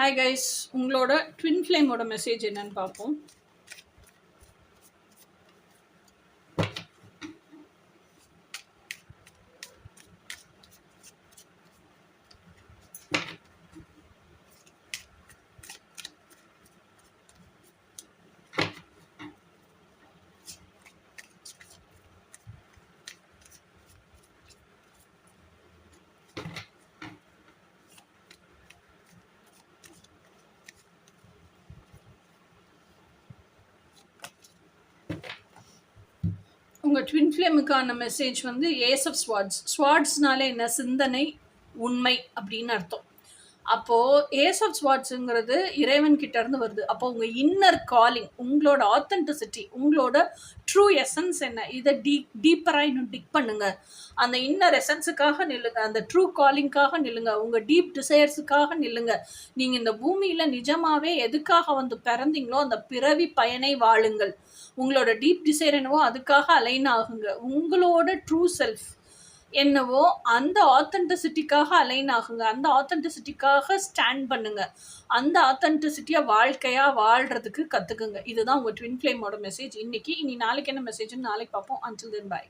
Hi guys, உங்களோட twin ஃப்ளேமோட message என்னன்னு பார்ப்போம். உங்கள் ட்வின் ஃப்ளேமுக்கான மெசேஜ் வந்து ஏஸ் ஆஃப் ஸ்வாட்ஸ். ஸ்வாட்ஸ்னாலே என்ன? சிந்தனை, உண்மை அப்படின்னு அர்த்தம். அப்போது ஏஸ் ஆஃப் ஸ்வாட்ஸுங்கிறது இறைவன் கிட்ட இருந்து வருது. அப்போ உங்கள் இன்னர் காலிங், உங்களோட ஆத்தென்டிசிட்டி, உங்களோட ட்ரூ எசன்ஸ் என்ன, இதை டீப்பராக இன்னும் டிக் பண்ணுங்க. அந்த இன்னர் எசன்ஸுக்காக நில்லுங்க, அந்த ட்ரூ காலிங்காக நில்லுங்க, உங்கள் டீப் டிசைர்ஸுக்காக நில்லுங்க. நீங்கள் இந்த பூமியில் நிஜமாகவே எதுக்காக வந்து பிறந்தீங்களோ அந்த பிறவி பயனை வாழுங்கள். உங்களோட டீப் டிசைர் என்னவோ அதுக்காக அலைன் ஆகுங்க. உங்களோட ட்ரூ செல்ஃப் என்னவோ அந்த ஆத்தென்டிசிட்டிக்காக அலைன் ஆகுங்க. அந்த ஆத்தென்டிசிட்டிக்காக ஸ்டாண்ட் பண்ணுங்க. அந்த ஆத்தென்டிசிட்டியை வாழ்க்கையாக வாழ்கிறதுக்கு கற்றுக்குங்க. இதுதான் உங்கள் ட்வின் ஃப்ளேமோட மெசேஜ் இன்னைக்கு. இனி நாளைக்கு என்ன மெசேஜ்னு நாளைக்கு பார்ப்போம். Until then by.